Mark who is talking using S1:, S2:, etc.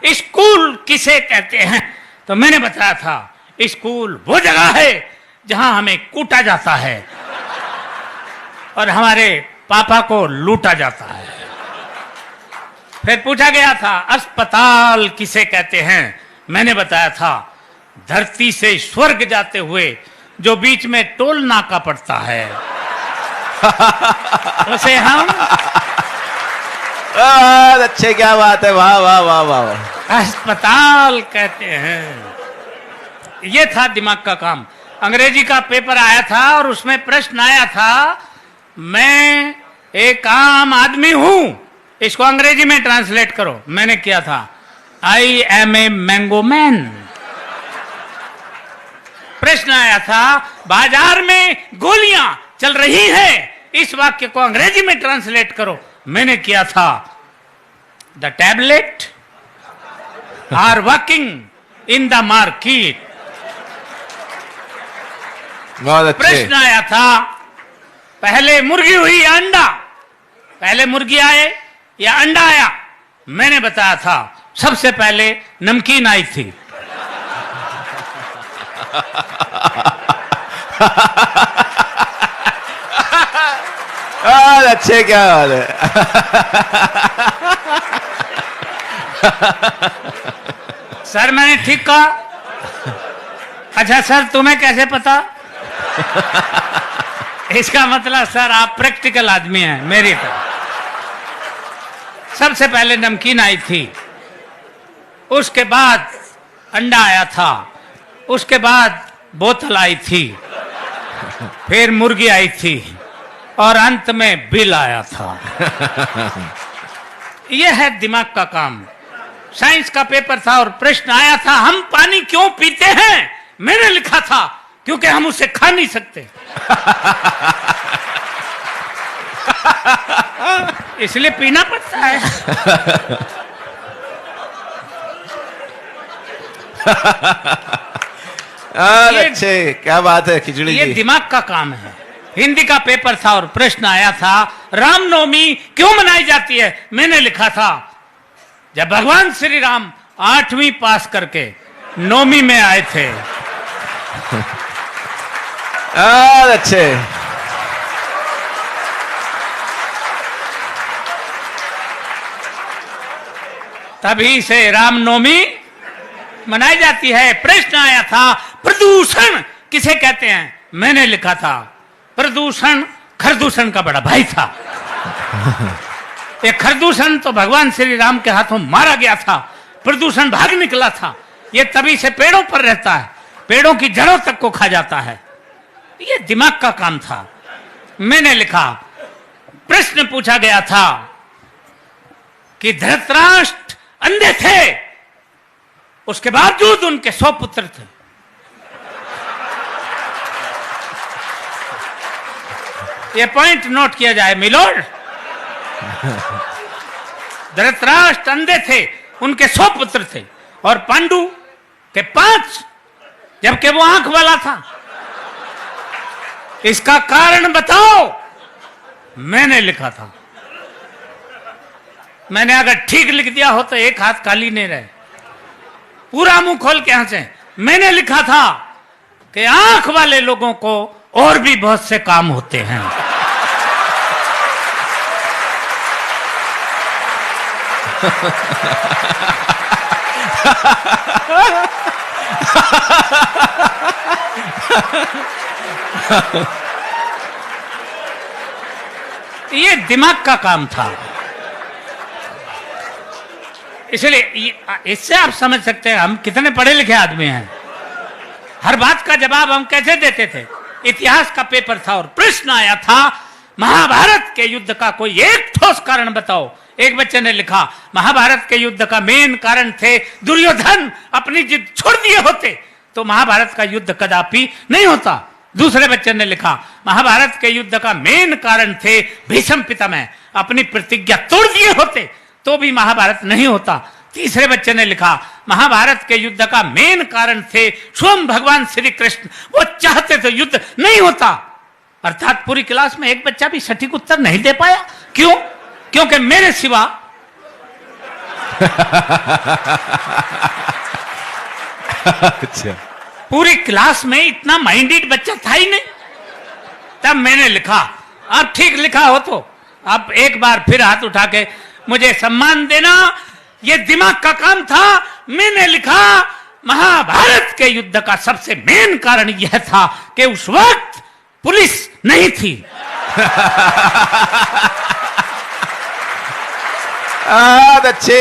S1: School किसे कहते हैं? तो मैंने बताया था स्कूल वो जगह है जहां हमें कूटा जाता है और हमारे पापा को लूटा जाता है। फिर पूछा गया था अस्पताल किसे कहते हैं? मैंने बताया था धरती से स्वर्ग जाते हुए जो बीच में टोल नाका पड़ता है उसे हम
S2: अच्छे, क्या बात है, वाह वाह वाह वाह,
S1: अस्पताल कहते हैं। ये था दिमाग का काम। अंग्रेजी का पेपर आया था और उसमें प्रश्न आया था मैं एक आम आदमी हूं, इसको अंग्रेजी में ट्रांसलेट करो। मैंने किया था I am a mango man. प्रश्न आया था बाजार में गोलियां चल रही हैं, इस वाक्य को अंग्रेजी में ट्रांसलेट करो। मैंने किया था the tablet are working in the market.
S2: बहुत अच्छे।
S1: प्रश्न आया था पहले मुर्गी हुई या अंडा? पहले मुर्गी आए या अंडा आया? मैंने बताया था सबसे पहले नमकीन आई थी।
S2: अच्छे, क्या बात है।
S1: सर मैंने ठीक कहा? अच्छा सर तुम्हें कैसे पता? इसका मतलब सर आप प्रैक्टिकल आदमी हैं मेरी तरह। सबसे पहले नमकीन आई थी, उसके बाद अंडा आया था, उसके बाद बोतल आई थी, फिर मुर्गी आई थी और अंत में बिल आया था। यह है दिमाग का काम। साइंस का पेपर था और प्रश्न आया था हम पानी क्यों पीते हैं? मैंने लिखा था क्योंकि हम उसे खा नहीं सकते इसलिए पीना पड़ता है।
S2: अच्छे, क्या बात है खिचड़ी
S1: ये
S2: जी।
S1: दिमाग का काम है। हिंदी का पेपर था और प्रश्न आया था रामनवमी क्यों मनाई जाती है? मैंने लिखा था जब भगवान श्री राम 8वीं पास करके 9वीं में आए थे।
S2: अच्छे,
S1: तभी से रामनवमी मनाई जाती है। प्रश्न आया था प्रदूषण किसे कहते हैं? मैंने लिखा था प्रदूषण खरदूषण का बड़ा भाई था। ये खरदूषण तो भगवान श्री राम के हाथों मारा गया था, प्रदूषण भाग निकला था। ये तभी से पेड़ों पर रहता है, पेड़ों की जड़ों तक को खा जाता है। ये दिमाग का काम था। मैंने लिखा प्रश्न पूछा गया था कि धृतराष्ट्र अंधे थे, उसके बावजूद उनके 100 पुत्र थे। ये पॉइंट नोट किया जाए मिलोड। धृतराष्ट्र अंधे थे, उनके 100 पुत्र थे और पांडु के 5, जबकि वो आंख वाला था। इसका कारण बताओ। मैंने लिखा था। मैंने अगर ठीक लिख दिया हो तो एक हाथ खाली नहीं रहे, पूरा मुंह खोल के हंसे। मैंने लिखा था कि आंख वाले लोगों को और भी बहुत से काम होते हैं। ये दिमाग का काम था। इसलिए इससे आप समझ सकते हैं हम कितने पढ़े लिखे आदमी हैं। हर बात का जवाब हम कैसे देते थे। इतिहास का पेपर था और प्रश्न आया था महाभारत के युद्ध का कोई एक ठोस कारण बताओ। एक बच्चे ने लिखा महाभारत के युद्ध का मेन कारण थे दुर्योधन अपनी जिद छोड़ दिए होते तो महाभारत का युद्ध कदापि नहीं होता। दूसरे बच्चे ने लिखा महाभारत के युद्ध का मेन कारण थे भीष्म पितामह, अपनी प्रतिज्ञा तोड़ दिए होते तो भी महाभारत नहीं होता। तीसरे बच्चे ने लिखा महाभारत के युद्ध का मेन कारण थे स्वयं भगवान श्री कृष्ण, वो चाहते तो युद्ध नहीं होता। अर्थात पूरी क्लास में एक बच्चा भी सटीक उत्तर नहीं दे पाया। क्यों? क्योंकि मेरे सिवा
S2: अच्छा,
S1: पूरी क्लास में इतना माइंडेड बच्चा था ही नहीं। तब मैंने लिखा, अब ठीक लिखा हो तो अब एक बार फिर हाथ उठा के मुझे सम्मान देना, ये दिमाग का काम था। मैंने लिखा, महाभारत के युद्ध का सबसे मेन कारण यह था कि उस वक्त पुलिस नहीं थी।
S2: अच्छे।